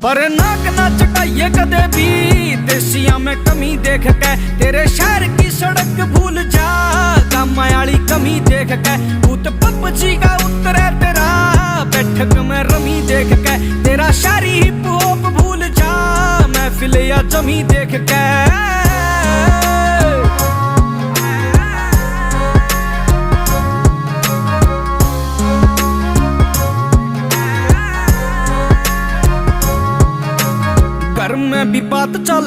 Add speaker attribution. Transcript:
Speaker 1: पर नाक ना चटाइए कदे भी देसिया में कमी देख के, तेरे शहर की सड़क भूल जा कामायाली कमी देख के। भूत पपची का उतरे तेरा बैठक में रमी देख के, तेरा शारी हिप हॉप भूल जा महफिल या जमी देख के। घर में भी बात चले